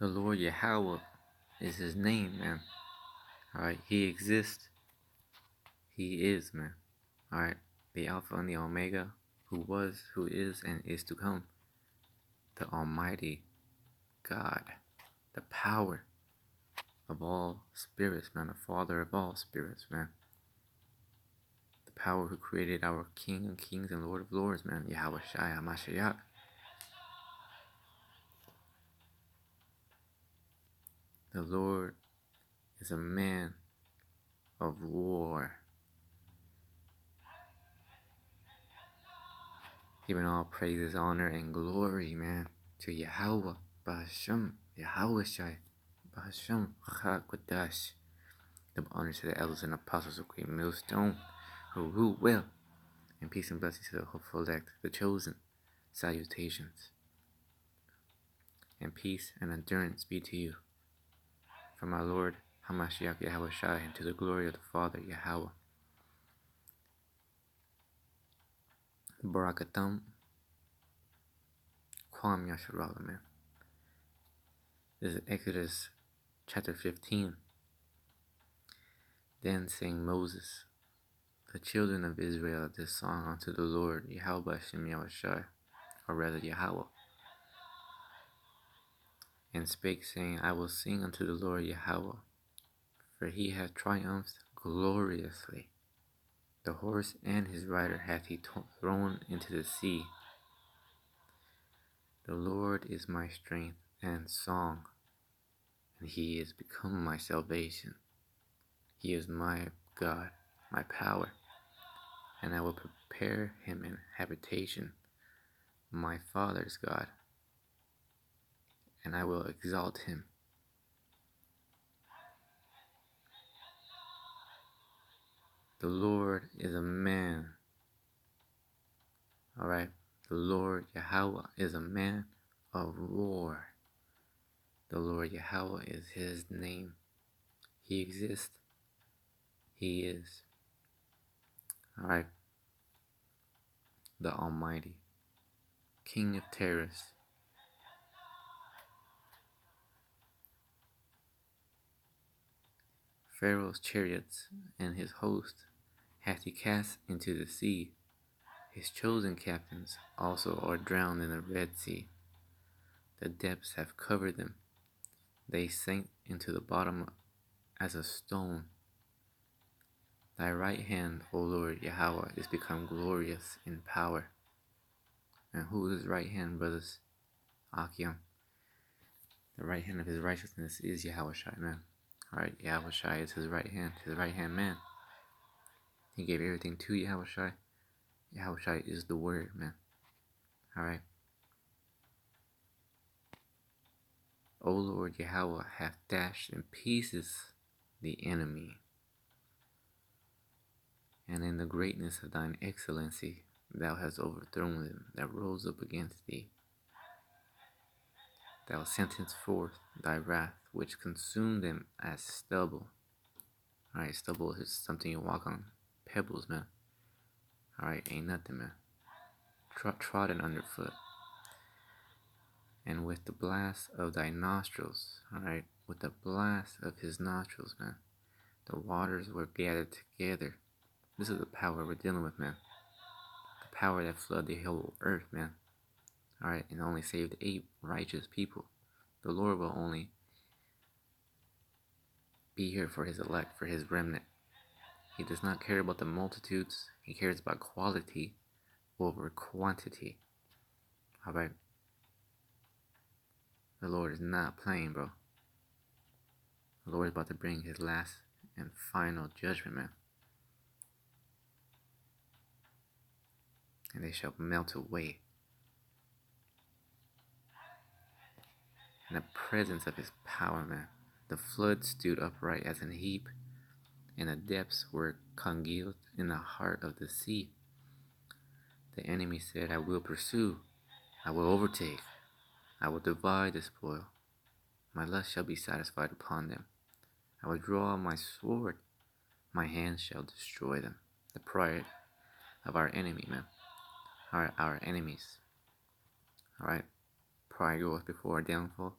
The Lord Yahawah is his name, man. Alright, he exists. He is, man. Alright, the Alpha and the Omega, who was, who is, and is to come. The Almighty God, the power of all spirits, man. The Father of all spirits, man. The power who created our King of Kings and Lord of Lords, man. YAHAWASHI, HAMASHIAK. The Lord is a man of war. Giving all praises, honor, and glory, man, to Yahawah, BAHASHAM, YAHAWASHI, BAHASHAM, QADASH. Double honor to the elders and apostles of Great Millstone, who rule well, and peace and blessings to the hopeful elect, the chosen. Salutations, and peace and endurance be to you, from our Lord Hamashiach Yahawashai, and to the glory of the Father Yahawah. Barakatam, Kwam Yasharala, man. This is Exodus chapter 15. Then sang Moses, the children of Israel, this song unto the Lord Yahawashim Yahawashai, or rather Yahawah, and spake, saying, I will sing unto the Lord Yahawah, for he hath triumphed gloriously. The horse and his rider hath he thrown into the sea. The Lord is my strength and song, and he is become my salvation. He is my God, my power, and I will prepare him an habitation, my father's God, and I will exalt him. The Lord is a man. Alright, the Lord Yahawah is a man of war. The Lord Yahawah is his name. He exists. He is. Alright, the Almighty, King of terrors. Pharaoh's chariots and his host hath he cast into the sea. His chosen captains also are drowned in the Red Sea. The depths have covered them. They sank into the bottom as a stone. Thy right hand, O Lord Yahawah, is become glorious in power. And who is right hand, brothers? Akim. The right hand of his righteousness is Yahawashi, man. Alright, Yahawashi is his right hand man. He gave everything to Yahawashi. Yahawashi is the word, man. Alright. O Lord Yahawah hath dashed in pieces the enemy, and in the greatness of thine excellency thou hast overthrown them that rose up against thee. Thou sentest forth thy wrath, which consumed them as stubble. Alright, stubble is something you walk on. Pebbles, man. Alright, ain't nothing, man. Trodden underfoot. And with the blast of thy nostrils, alright, with the blast of his nostrils, man, the waters were gathered together. This is the power we're dealing with, man. The power that flooded the whole earth, man. Alright, and only saved 8 righteous people. The Lord will only be here for his elect, for his remnant. He does not care about the multitudes. He cares about quality over quantity. Alright? The Lord is not playing, bro. The Lord is about to bring his last and final judgment, man. And they shall melt away in the presence of his power, man. The flood stood upright as an heap, and the depths were congealed in the heart of the sea. The enemy said, I will pursue, I will overtake, I will divide the spoil. My lust shall be satisfied upon them. I will draw my sword, my hand shall destroy them. The pride of our enemy, man. Our enemies. Alright? Pride goeth before our downfall.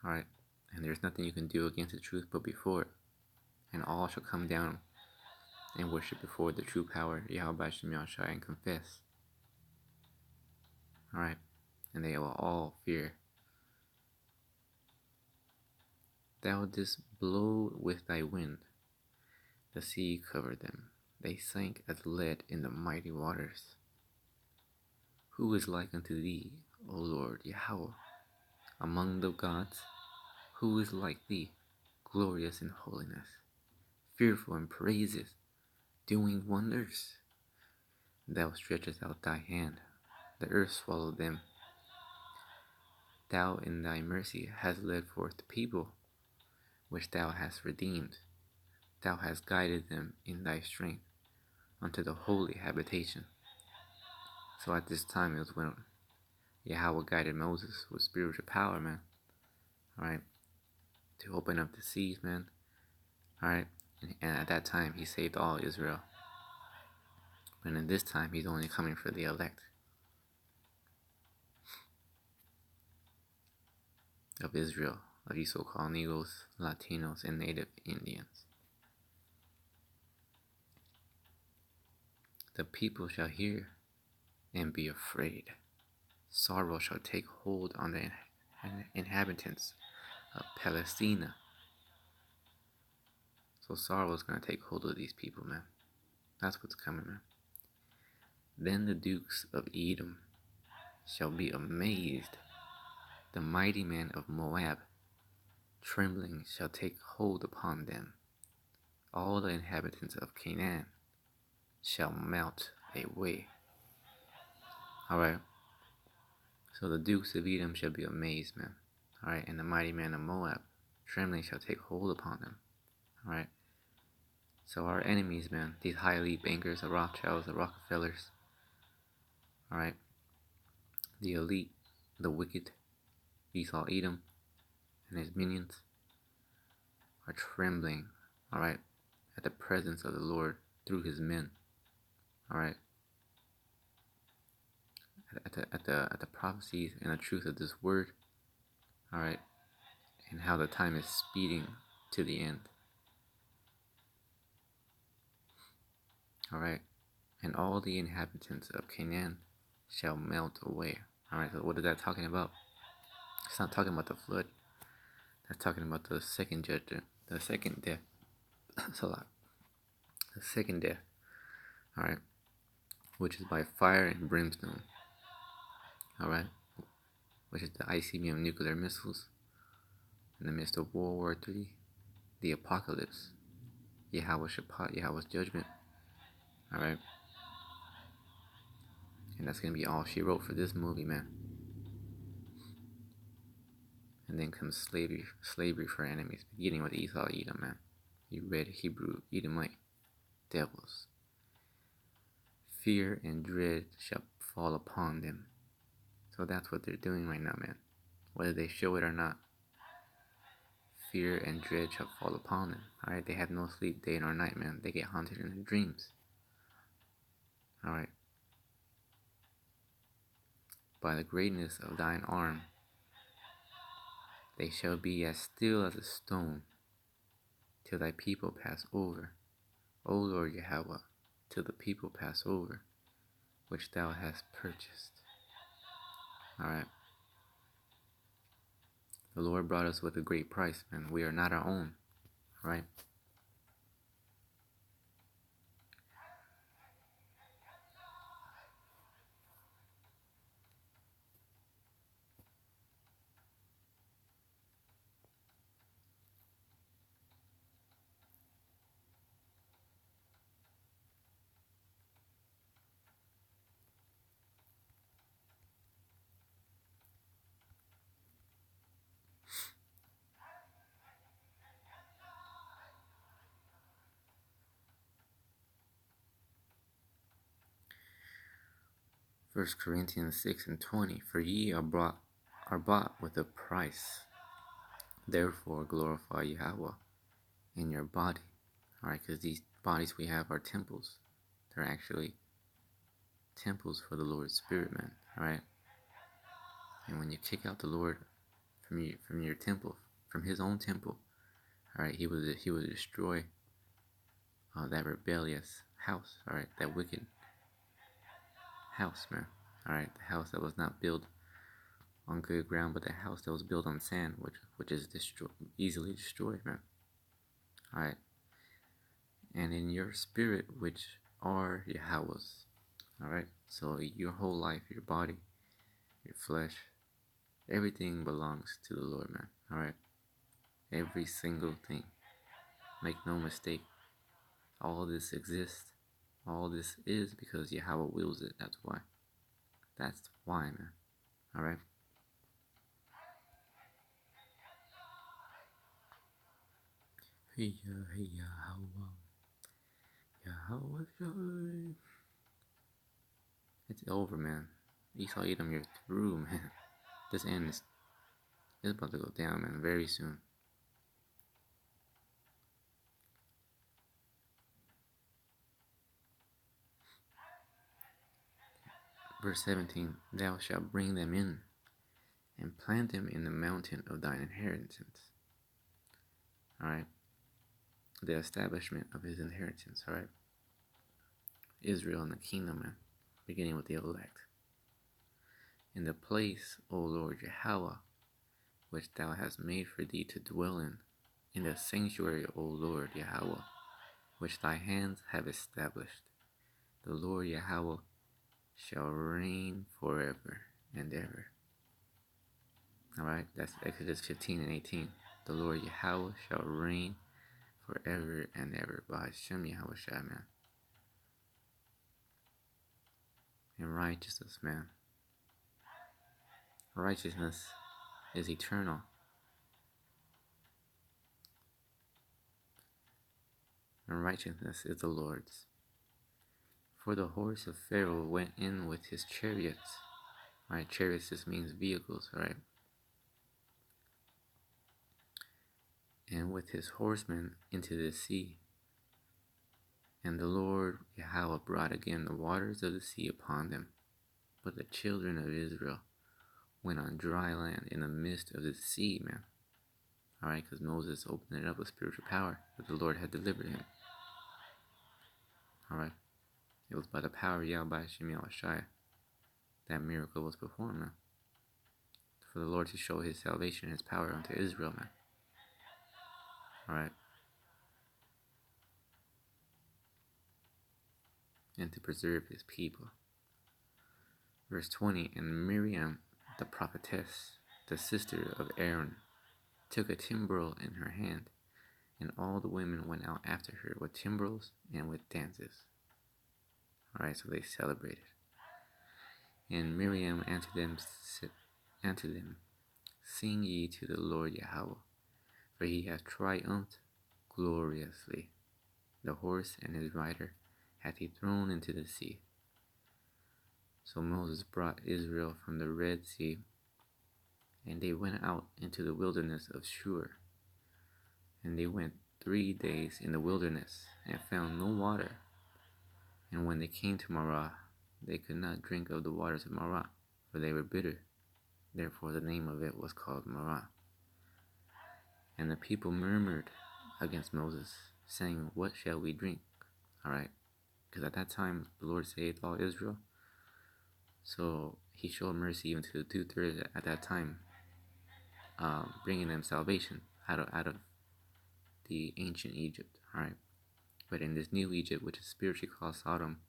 Alright? And there's nothing you can do against the truth but before it. And all shall come down and worship before the true power, YAHAWASHI, and confess. Alright? And they will all fear. Thou didst blow with thy wind. The sea covered them. They sank as lead in the mighty waters. Who is like unto thee, O Lord Yahawah? Among the gods, who is like thee, glorious in holiness, fearful in praises, doing wonders? Thou stretchest out thy hand, the earth swallowed them. Thou in thy mercy hast led forth the people, which thou hast redeemed. Thou hast guided them in thy strength unto the holy habitation. So at this time, it was when Yahawah guided Moses with spiritual power, man. Alright? To open up the seas, man. Alright? And at that time, he saved all Israel. But in this time, he's only coming for the elect of Israel, of you so-called Negroes, Latinos, and Native Indians. The people shall hear and be afraid. Sorrow shall take hold on the inhabitants of Palestina. So sorrow is going to take hold of these people, man. That's what's coming, man. Then the dukes of Edom shall be amazed. The mighty men of Moab, trembling, shall take hold upon them. All the inhabitants of Canaan shall melt away. Alright. So the dukes of Edom shall be amazed, man. Alright. And the mighty men of Moab, trembling, shall take hold upon them. Alright. So our enemies, man, these high elite bankers, the Rothschilds, the Rockefellers, alright, the elite, the wicked, Esau Edom, and his minions are trembling, alright, at the presence of the Lord through his men, alright, at the prophecies and the truth of this word, alright, and how the time is speeding to the end, alright, and all the inhabitants of Canaan shall melt away. Alright, so what is that talking about? It's not talking about the flood. That's talking about the second judgment, the second death. The second death, alright, which is by fire and brimstone, alright, which is the ICBM nuclear missiles in the midst of World War III, the apocalypse, Yahawah's judgment, alright, and that's going to be all she wrote for this movie, man. And then comes slavery for enemies, beginning with Esau Edom, man. You red Hebrew Edomite devils. Fear and dread shall fall upon them. So that's what they're doing right now, man. Whether they show it or not. Fear and dread shall fall upon them. Alright, they have no sleep day nor night, man. They get haunted in their dreams. Alright. By the greatness of thine arm, they shall be as still as a stone, till thy people pass over. O Lord Yahawah, till the people pass over, which thou hast purchased. Alright. The Lord brought us with a great price, man. We are not our own. Right? 1 Corinthians 6:20, for ye are bought with a price. Therefore glorify Yahawah in your body. Alright, because these bodies we have are temples. They're actually temples for the Lord's Spirit, man. Alright? And when you kick out the Lord from your temple, from his own temple. All right, he would destroy that rebellious house. All right, that wicked house, man. All right, the house that was not built on good ground, but the house that was built on sand, which is easily destroyed, man. All right, and in your spirit, which are Yahawah's. All right, so your whole life, your body, your flesh, everything belongs to the Lord, man. All right, every single thing. Make no mistake. All this exists. All this is because Yahawah wills it. That's why. That's why, man. All right. Hey, Yahawah. Yahawah. It's over, man. Esau Edom, you're through, man. This end is about to go down, man, very soon. Verse 17, thou shalt bring them in, and plant them in the mountain of thine inheritance. Alright? The establishment of his inheritance, alright? Israel and the kingdom, man. Beginning with the elect. In the place, O Lord Yahawah, which thou hast made for thee to dwell in the sanctuary, O Lord Yahawah, which thy hands have established. The Lord Yahawah shall reign forever and ever. Alright, that's Exodus 15 and 18. The Lord Yahawah shall reign forever and ever. BAHASHAM YAHAWASHI, man. And righteousness, man. Righteousness is eternal. And righteousness is the Lord's. For the horse of Pharaoh went in with his chariots. Right, chariots just means vehicles, right? And with his horsemen into the sea. And the Lord Yahawah brought again the waters of the sea upon them. But the children of Israel went on dry land in the midst of the sea, man. Alright, because Moses opened it up with spiritual power that the Lord had delivered him. Alright, it was by the power of YAHAWASHI that miracle was performed, man. For the Lord to show his salvation and his power unto Israel, man. Alright. And to preserve his people. Verse 20, and Miriam, the prophetess, the sister of Aaron, took a timbrel in her hand, and all the women went out after her with timbrels and with dances. Alright, so they celebrated. And Miriam answered them, sing ye to the Lord Yahawah, for he hath triumphed gloriously. The horse and his rider hath he thrown into the sea. So Moses brought Israel from the Red Sea, and they went out into the wilderness of Shur. And they went 3 days in the wilderness, and found no water. And when they came to Marah, they could not drink of the waters of Marah, for they were bitter. Therefore the name of it was called Marah. And the people murmured against Moses, saying, what shall we drink? Alright, because at that time the Lord saved all Israel. So he showed mercy even to the 2/3 at that time, bringing them salvation out of the ancient Egypt. Alright, but in this new Egypt, which is spiritually called Sodom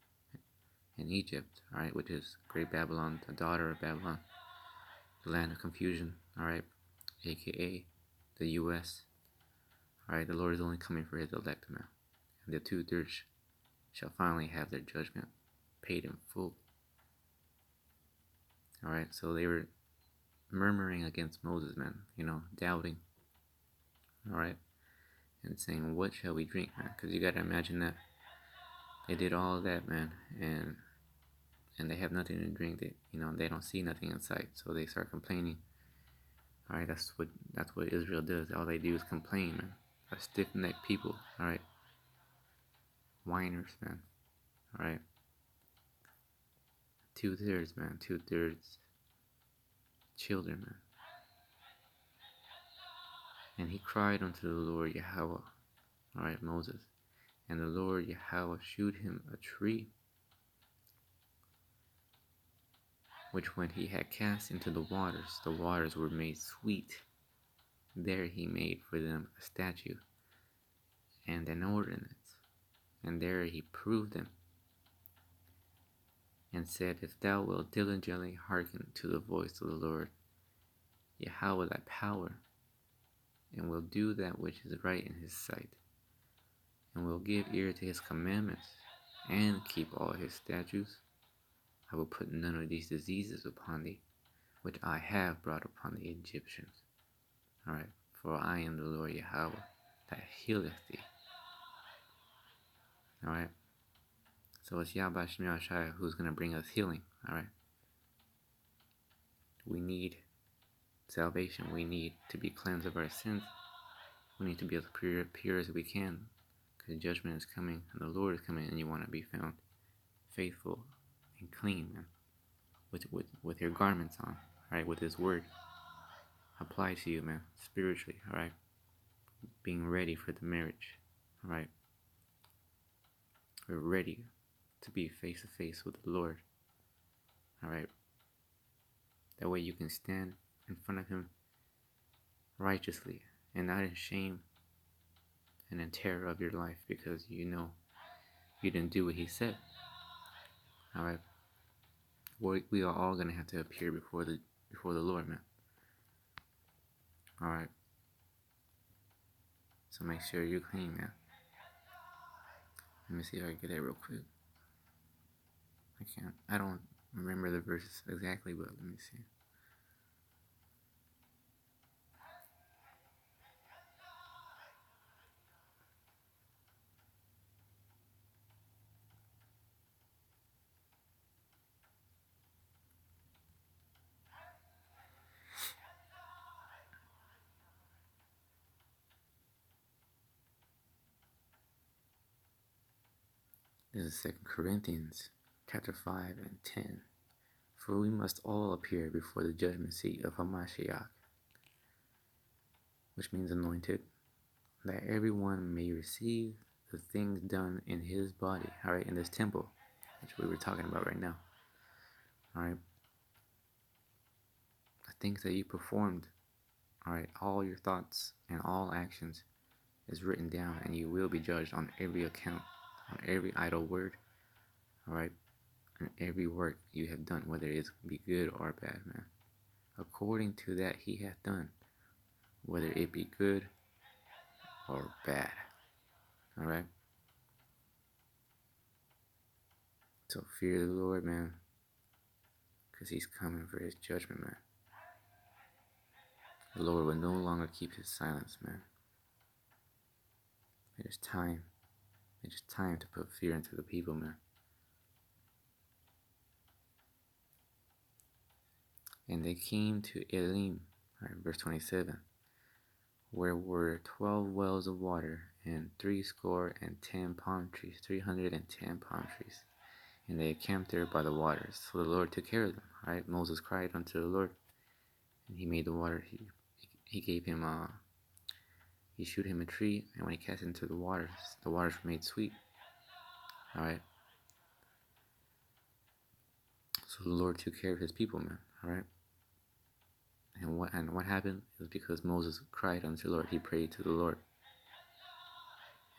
and Egypt, alright, which is Great Babylon, the daughter of Babylon, the land of confusion, alright, aka the US. Alright, the Lord is only coming for his elect, man. And the 2/3 shall finally have their judgment paid in full. Alright, so they were murmuring against Moses, man, doubting. Alright, and saying, what shall we drink, man? Because you got to imagine that they did all of that, man, and they have nothing to drink. They don't see nothing in sight, so they start complaining. Alright, that's what Israel does. All they do is complain, man. A stiff-necked people, alright. Whiners, man. Alright. 2/3, man. 2/3 children, man. And he cried unto the Lord Yahawah, alright, Moses. And the Lord Yahawah shewed him a tree, which when he had cast into the waters were made sweet. There he made for them a statute and an ordinance, and there he proved them, and said, If thou wilt diligently hearken to the voice of the Lord Yahawah thy power, and will do that which is right in his sight, and will give ear to his commandments, and keep all his statutes, I will put none of these diseases upon thee, which I have brought upon the Egyptians. Alright, for I am the Lord Yahawah that healeth thee. Alright, so it's YAHAWASHI who's going to bring us healing. Alright, we need salvation. We need to be cleansed of our sins. We need to be as pure as we can, because judgment is coming and the Lord is coming, and you want to be found faithful and clean, man, with your garments on, right, with his word applied to you, man, spiritually, alright, being ready for the marriage, alright, we're ready to be face to face with the Lord, alright, that way you can stand in front of him righteously and not in shame and in terror of your life, because you know you didn't do what he said. Alright, we are all gonna have to appear before the Lord, man. Alright, so make sure you're clean, man. Let me see if I can get it real quick. I don't remember the verses exactly, but let me see. This is 2 Corinthians chapter 5 and 10. For we must all appear before the judgment seat of HaMashiach, which means anointed, that everyone may receive the things done in his body, alright, in this temple, which we were talking about right now. Alright, the things that you performed, alright, all your thoughts and all actions is written down, and you will be judged on every account, on every idle word, alright, and every work you have done, whether it be good or bad, man, according to that he hath done, whether it be good or bad. Alright, so fear the Lord, man, because he's coming for his judgment, man. The Lord will no longer keep his silence, man. It is time to put fear into the people, man. And they came to Elim, right, verse 27, where were 12 wells of water, and 310 palm trees, 310 palm trees. And they camped there by the waters. So the Lord took care of them, right? Moses cried unto the Lord, and he made the water, he gave him, he shewed him a tree, and when he cast it into the waters were made sweet, alright? So the Lord took care of his people, man, alright? And what happened? It was because Moses cried unto the Lord. He prayed to the Lord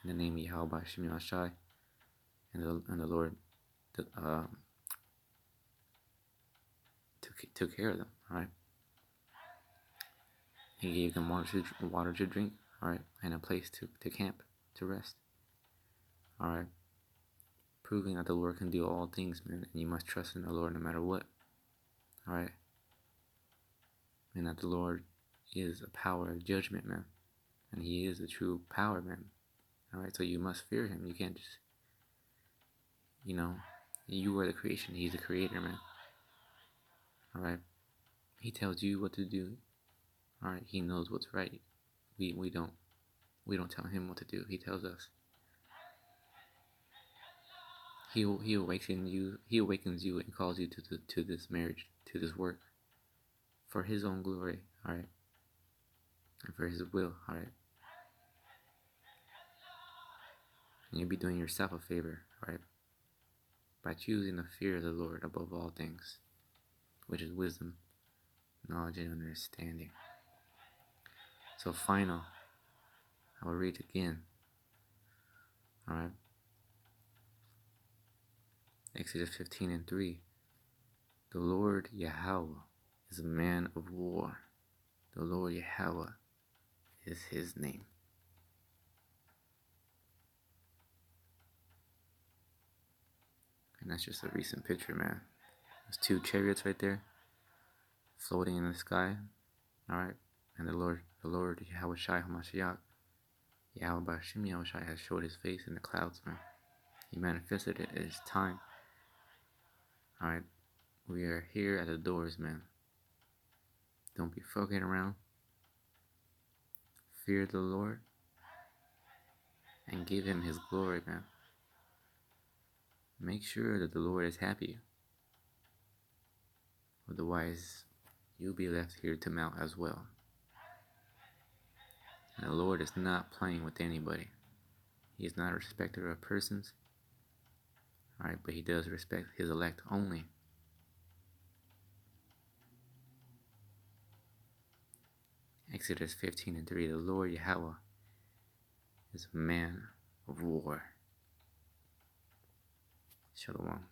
in the name of YAHAWASHI, and the Lord took care of them. All right. He gave them water to drink. All right, and a place to camp, to rest. All right. Proving that the Lord can do all things, man, and you must trust in the Lord no matter what. All right. And that the Lord is a power of judgment, man, and he is the true power, man. All right, so you must fear him. You can't just, you are the creation. He's the creator, man. All right, he tells you what to do. All right, he knows what's right. We don't tell him what to do. He tells us. He awakens you and calls you to this marriage, to this work, for his own glory. All right. and for His will, alright? And you'll be doing yourself a favor, alright? By choosing the fear of the Lord above all things, which is wisdom, knowledge, and understanding. So final, I will read again, alright? Exodus 15:3. The Lord Yahawah is a man of war. The Lord Yahawah is His name. And that's just a recent picture, man. There's two chariots right there, floating in the sky, alright? And the Lord YAHAWASHI HaMashiach, Yahweh BAHASHAM YAHWASHI has showed His face in the clouds, man. He manifested it at His time. Alright, we are here at the doors, man. Don't be fucking around. Fear the Lord and give Him His glory, man. Make sure that the Lord is happy. Otherwise, you'll be left here to melt as well. And the Lord is not playing with anybody. He is not a respecter of persons. Alright, but He does respect His elect only. Exodus 15:3. The Lord Yahawah is a man of war. Shalom.